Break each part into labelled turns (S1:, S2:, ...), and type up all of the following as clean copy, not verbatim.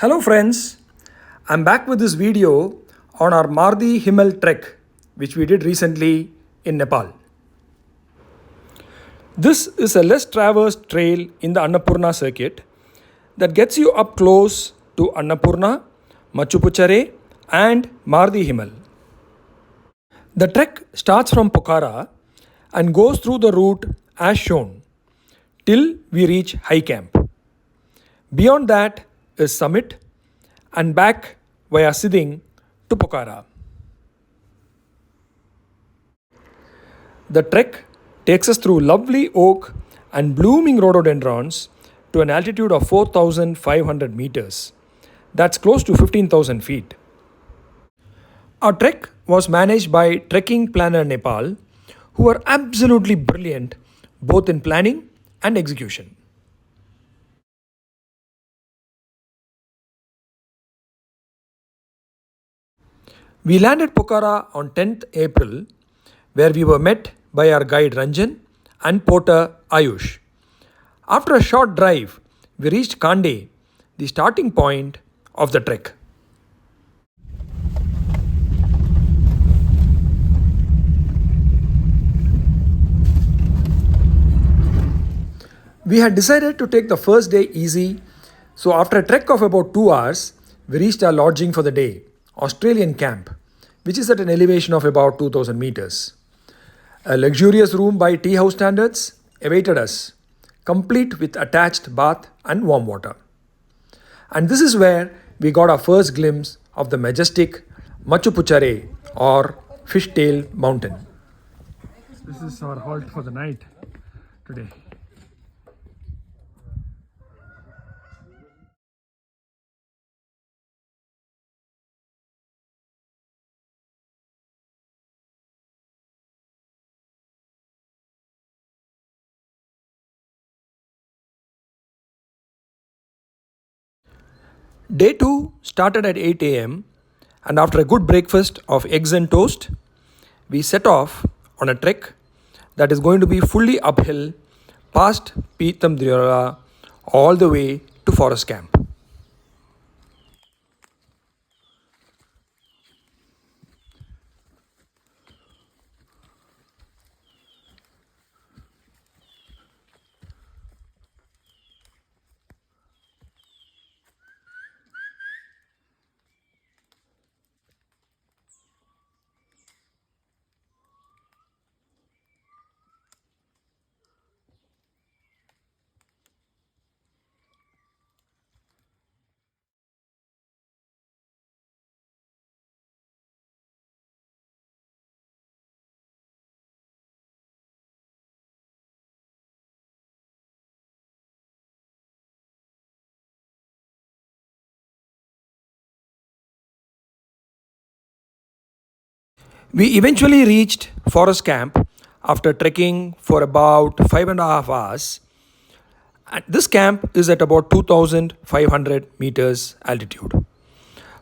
S1: Hello friends, I'm back with this video on our Mardi Himal trek which we did recently in Nepal. This is a less traversed trail in the Annapurna circuit that gets you up close to Annapurna, Machu Picchu and Mardi Himal. The trek starts from Pokhara and goes through the route as shown till we reach High Camp. Beyond that is summit and back via Siding to Pokhara. The trek takes us through lovely oak and blooming rhododendrons to an altitude of 4,500 meters. That's close to 15,000 feet. Our trek was managed by Trekking Planner Nepal, who are absolutely brilliant both in planning and execution. We landed Pokhara on 10th April, where we were met by our guide Ranjan and porter Ayush. After a short drive, we reached Kande, the starting point of the trek. We had decided to take the first day easy, so after a trek of about 2 hours, we reached our lodging for the day, Australian Camp, which is at an elevation of about 2000 meters. A luxurious room by tea house standards awaited us, complete with attached bath and warm water. And this is where we got our first glimpse of the majestic Machu Picchu or Fishtail Mountain. This is our halt for the night today. Day 2 started at 8 am, and after a good breakfast of eggs and toast, we set off on a trek that is going to be fully uphill past Pithamdira all the way to Forest Camp. We eventually reached Forest Camp after trekking for about 5.5 hours. And this camp is at about 2500 meters altitude.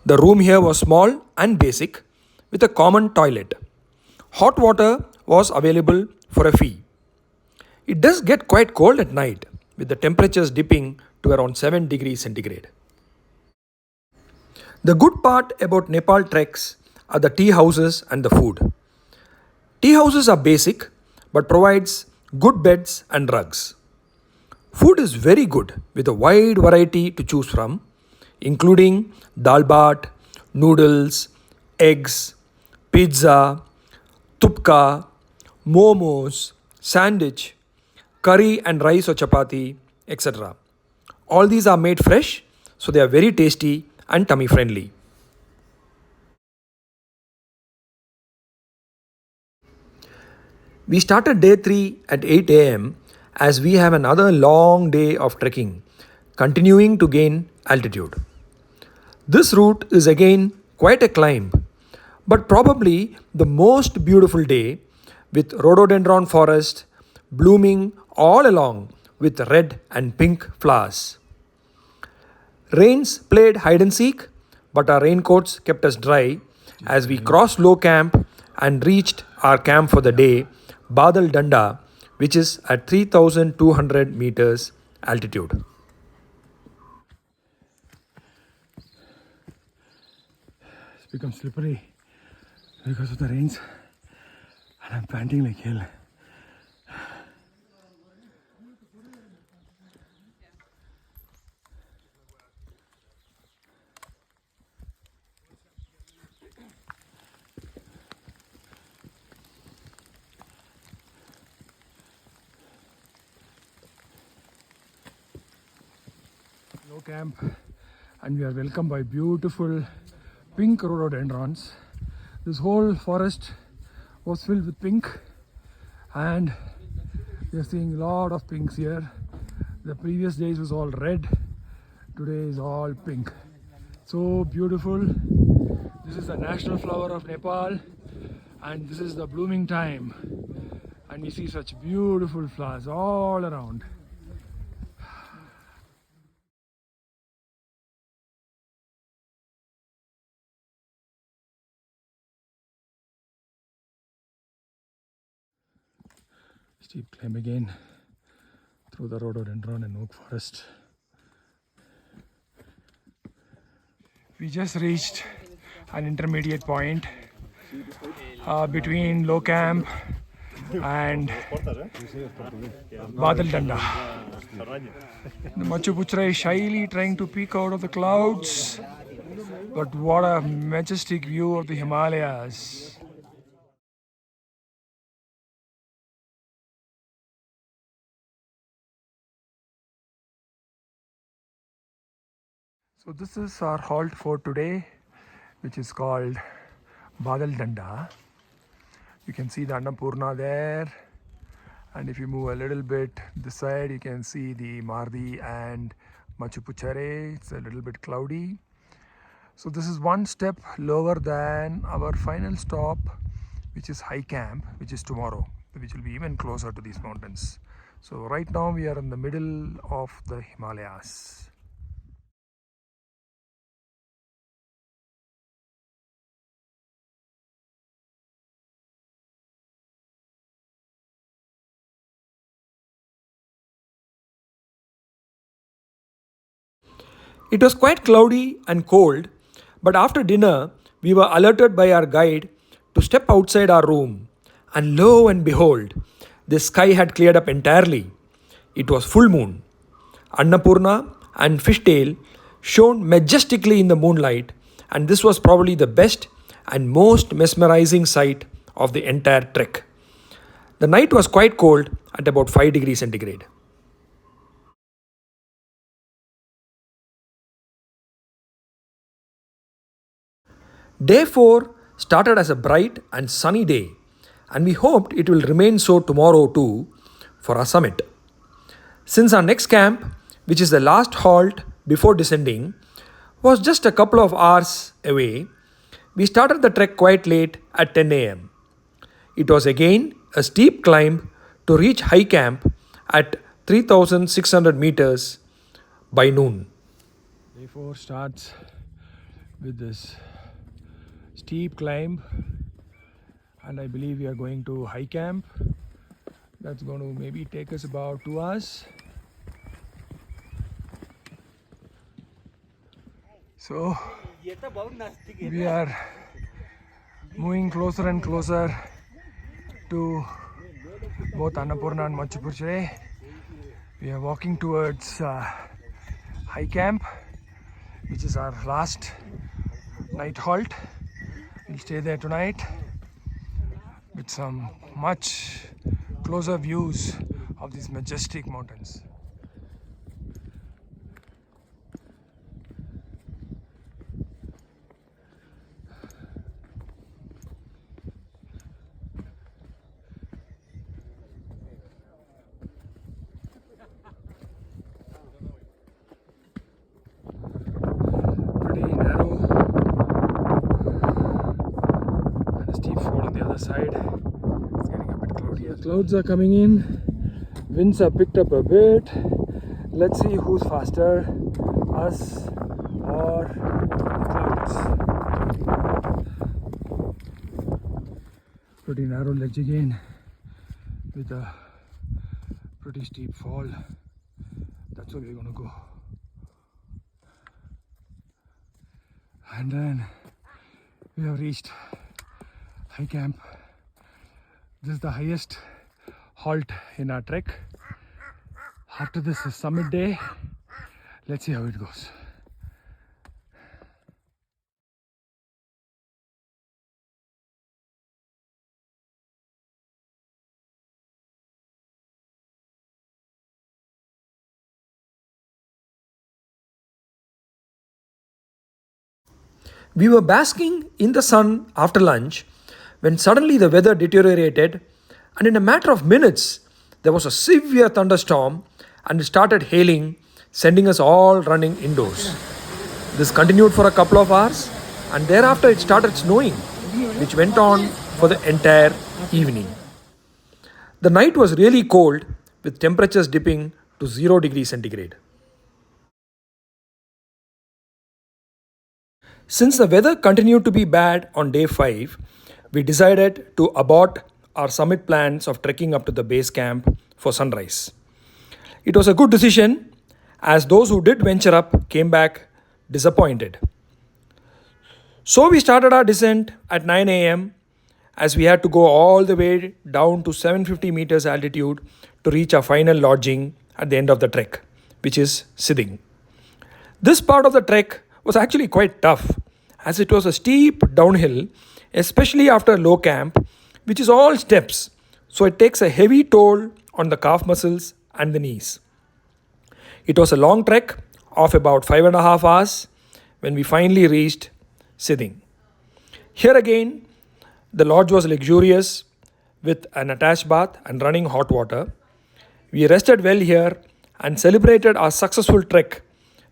S1: The room here was small and basic with a common toilet. Hot water was available for a fee. It does get quite cold at night with the temperatures dipping to around 7 degrees centigrade. The good part about Nepal treks are the tea houses and the food. Tea houses are basic but provides good beds and rugs. Food is very good with a wide variety to choose from, including dal bhat, noodles, eggs, pizza, tupka, momos, sandwich, curry and rice or chapati, etc. All these are made fresh, so they are very tasty and tummy friendly. We started day 3 at 8 am as we have another long day of trekking, continuing to gain altitude. This route is again quite a climb, but probably the most beautiful day with rhododendron forest blooming all along with red and pink flowers. Rains played hide and seek, but our raincoats kept us dry as we crossed low camp and reached our camp for the day, Badal Danda, which is at 3200 meters altitude.
S2: become slippery because of the rains, and I'm panting like hell. Low camp, and we are welcomed by beautiful pink rhododendrons. This whole forest was filled with pink, and we are seeing a lot of pinks here. The previous days was all red, today is all pink. So beautiful. This is the national flower of Nepal, and this is the blooming time, and we see such beautiful flowers all around. Steep climb again through the rhododendron and oak forest. We just reached an intermediate point between low camp and Badal Danda. The Machu Picchu is shyly trying to peek out of the clouds, but what a majestic view of the Himalayas. So this is our halt for today, which is called Badal Danda. You can see the Annapurna there, and if you move a little bit this side, you can see the Mardi and Machu Picchu. It's a little bit cloudy. So this is one step lower than our final stop, which is high camp, which is tomorrow, which will be even closer to these mountains. So right now we are in the middle of the Himalayas.
S1: It was quite cloudy and cold, but after dinner, we were alerted by our guide to step outside our room. And lo and behold, the sky had cleared up entirely. It was full moon. Annapurna and Fishtail shone majestically in the moonlight, and this was probably the best and most mesmerizing sight of the entire trek. The night was quite cold at about 5 degrees centigrade. Day 4 started as a bright and sunny day, and we hoped it will remain so tomorrow too for our summit. Since our next camp, which is the last halt before descending, was just a couple of hours away, we started the trek quite late at 10 am. It was again a steep climb to reach high camp at 3600 meters by noon.
S2: Day 4 starts with this steep climb, and I believe we are going to high camp. That's going to maybe take us about 2 hours. So we are moving closer and closer to both Annapurna and Machu Picchu. We are walking towards high camp, which is our last night halt. We'll stay there tonight with some much closer views of these majestic mountains. Pretty narrow and a steep fall on the other side. It's getting a bit cloudy. The clouds are coming in. Winds have picked up a bit. Let's see who's faster, us or the clouds. Pretty narrow ledge again with a pretty steep fall. That's where we're gonna go. And then We have reached high camp. This is the highest halt in our trek. After this is summit day. Let's see how it goes.
S1: We were basking in the sun after lunch when suddenly the weather deteriorated, and in a matter of minutes, there was a severe thunderstorm and it started hailing, sending us all running indoors. This continued for a couple of hours, and thereafter it started snowing, which went on for the entire evening. The night was really cold, with temperatures dipping to 0 degrees centigrade. Since the weather continued to be bad on day 5, we decided to abort our summit plans of trekking up to the base camp for sunrise. It was a good decision, as those who did venture up came back disappointed. So we started our descent at 9 am, as we had to go all the way down to 750 meters altitude to reach our final lodging at the end of the trek, which is Siding. This part of the trek was actually quite tough, as it was a steep downhill, especially after low camp, which is all steps, so it takes a heavy toll on the calf muscles and the knees. It was a long trek of about 5.5 hours when we finally reached Siding. Here again, the lodge was luxurious with an attached bath and running hot water. We rested well here and celebrated our successful trek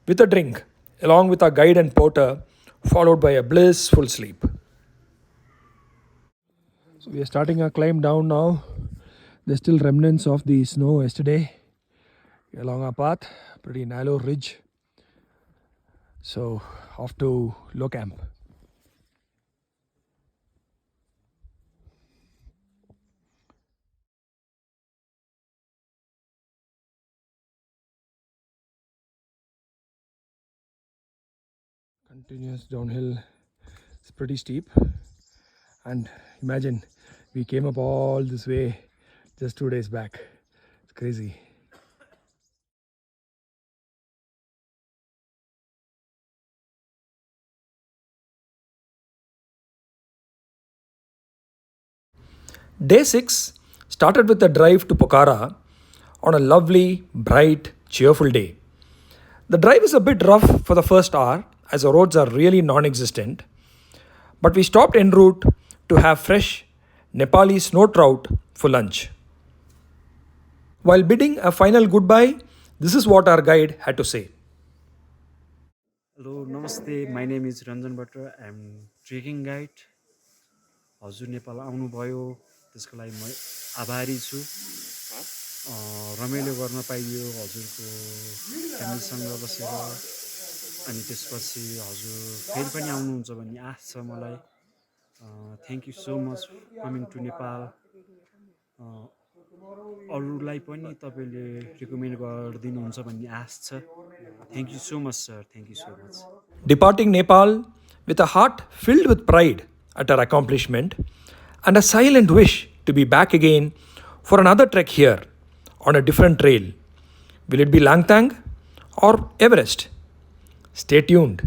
S1: with a drink, along with our guide and porter, followed by a blissful sleep. So we are starting our climb down now. There's still remnants of the snow yesterday along our path, pretty narrow ridge. So off to low camp. Continuous downhill. It's pretty steep, and imagine we came up all this way just 2 days back. It's crazy. Day 6 started with a drive to Pokhara on a lovely, bright, cheerful day. The drive is a bit rough for the first hour, as the roads are really non existent, but we stopped en route to have fresh Nepali snow trout for lunch. While bidding a final goodbye, this is what our guide had to say.
S3: Hello, namaste. My name is Ranjan Bhatta. I'm trekking guide. हजुर नेपाल आउनुभयो त्यसको लागि म आभारी छु रमाइलो गर्न पाइयो हजुरको फ्यामिलीसँग बसेर अनि त्यसपछि हजुर फेरि पनि आउनुहुन्छ भन्ने आश छ मलाई thank you so much coming to Nepal अरूलाई पनि तपाईँले रिकमेन्ड गरिदिनुहुन्छ भन्ने आश छ thank you so much sir thank you so much
S1: Departing Nepal with a heart filled with pride at our accomplishment and a silent wish to be back again for another trek here on a different trail. Will it be Langtang or Everest? Stay tuned.